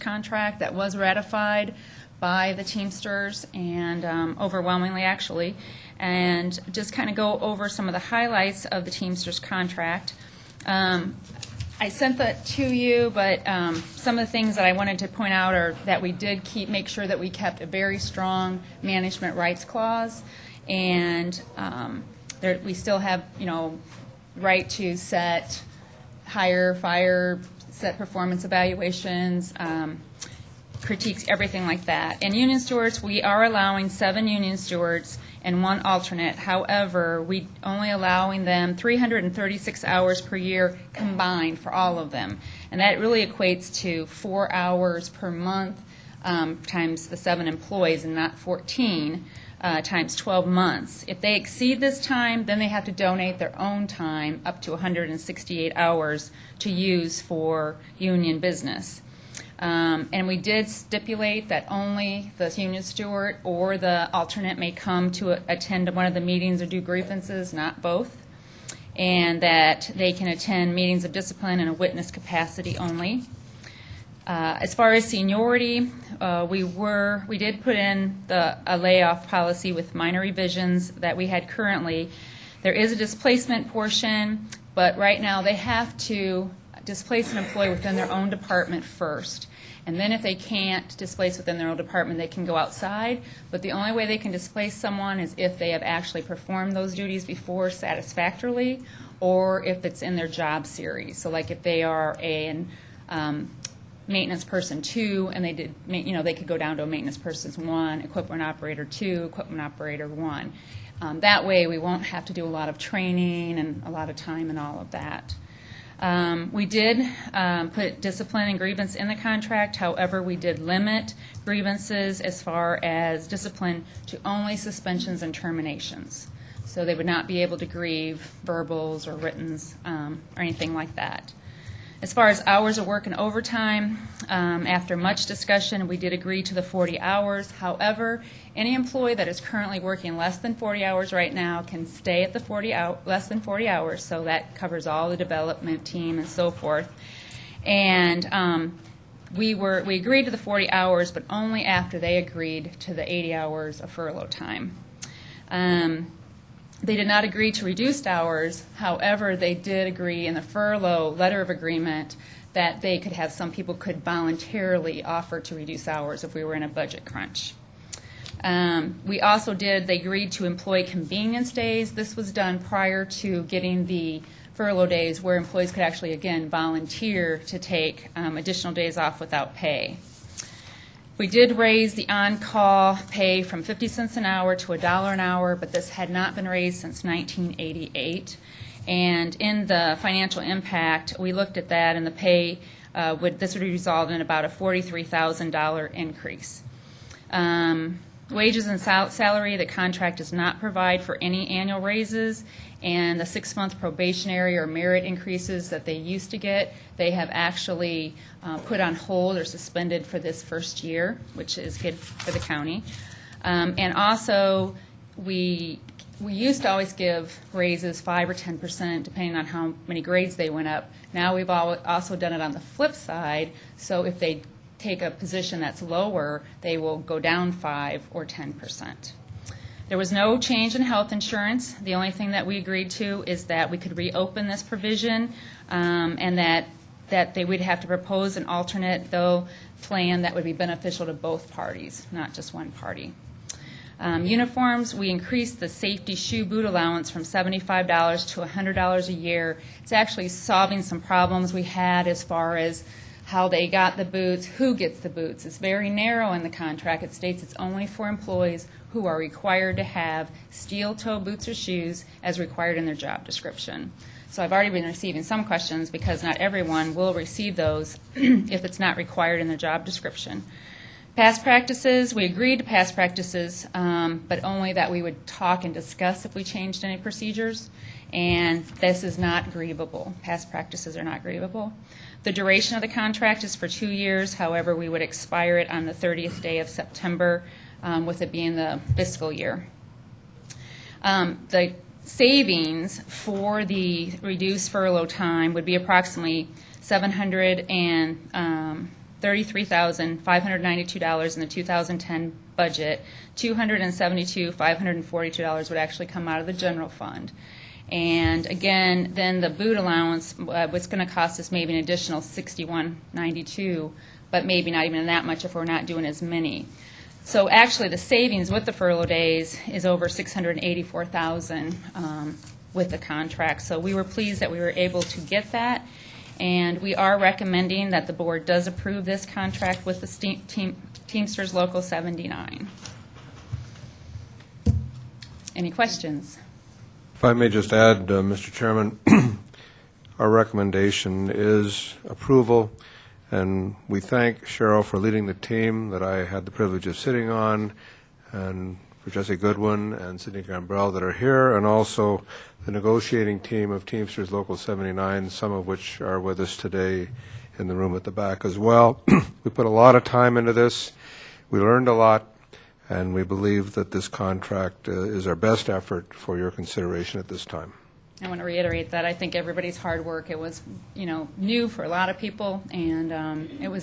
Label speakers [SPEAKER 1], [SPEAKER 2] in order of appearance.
[SPEAKER 1] contract that was ratified by the Teamsters, and overwhelmingly actually, and just kind of go over some of the highlights of the Teamsters contract. I sent that to you, but some of the things that I wanted to point out are that we did make sure that we kept a very strong management rights clause, and we still have, right to set, hire, fire, set performance evaluations, critiques, everything like that. And union stewards, we are allowing 7 union stewards and 1 alternate. However, we only allowing them 336 hours per year combined for all of them. And that really equates to 4 hours per month times the 7 employees, and not 14 times 12 months. If they exceed this time, then they have to donate their own time up to 168 hours to use for union business. And we did stipulate that only the union steward or the alternate may come to attend one of the meetings or do grievances, not both, and that they can attend meetings of discipline in a witness capacity only. As far as seniority, we did put in a layoff policy with minor revisions that we had currently. There is a displacement portion, but right now they have to displace an employee within their own department first. And then if they can't displace within their own department, they can go outside. But the only way they can displace someone is if they have actually performed those duties before satisfactorily, or if it's in their job series. So like if they are an maintenance person 2, and they could go down to a maintenance person 1, equipment operator 2, equipment operator 1. That way we won't have to do a lot of training and a lot of time and all of that. We did put discipline and grievance in the contract. However, we did limit grievances as far as discipline to only suspensions and terminations. So they would not be able to grieve verbals or writtens or anything like that. As far as hours of work and overtime, after much discussion, we did agree to the 40 hours. However, any employee that is currently working less than 40 hours right now can stay at the less than 40 hours, so that covers all the development team and so forth. And we agreed to the 40 hours, but only after they agreed to the 80 hours of furlough time. They did not agree to reduced hours. However, they did agree in the furlough letter of agreement that they could have, some people could voluntarily offer to reduce hours if we were in a budget crunch. They agreed to employee convenience days. This was done prior to getting the furlough days, where employees could actually, again, volunteer to take additional days off without pay. We did raise the on-call pay from 50 cents an hour to $1 an hour, but this had not been raised since 1988. And in the financial impact, we looked at that, and the pay would result in about a $43,000 increase. Wages and salary, the contract does not provide for any annual raises, and the 6-month probationary or merit increases that they used to get, they have actually put on hold or suspended for this first year, which is good for the county. And also, we used to always give raises 5 or 10% depending on how many grades they went up. Now we've also done it on the flip side, so if they take a position that's lower, they will go down 5 or 10%. There was no change in health insurance. The only thing that we agreed to is that we could reopen this provision, and that they would have to propose an alternate, though, plan that would be beneficial to both parties, not just one party. Uniforms, we increased the safety shoe boot allowance from $75 to $100 a year. It's actually solving some problems we had as far as how they got the boots, who gets the boots. It's very narrow in the contract. It states it's only for employees who are required to have steel-toe boots or shoes as required in their job description. So I've already been receiving some questions because not everyone will receive those if it's not required in their job description. Past practices, we agreed to past practices, but only that we would talk and discuss if we changed any procedures, and this is not grievable. Past practices are not grievable. The duration of the contract is for 2 years. However, we would expire it on the 30th day of September, with it being the fiscal year. The savings for the reduced furlough time would be approximately $700 $33,592 in the 2010 budget. $272,542 would actually come out of the general fund. And again, then the boot allowance, what's going to cost us maybe an additional $61.92, but maybe not even that much if we're not doing as many. So actually, the savings with the furlough days is over $684,000 with the contract. So we were pleased that we were able to get that, and we are recommending that the board does approve this contract with the Teamsters Local 79. Any questions?
[SPEAKER 2] If I may just add, Mr. Chairman, our recommendation is approval, and we thank Cheryl for leading the team that I had the privilege of sitting on, and for Jesse Goodwin and Sidney Gambrell that are here, and also the negotiating team of Teamsters Local 79, some of which are with us today in the room at the back as well. We put a lot of time into this. We learned a lot. And we believe that this contract is our best effort for your consideration at this time.
[SPEAKER 1] I want to reiterate that I think everybody's hard work, it was, new for a lot of people, and it was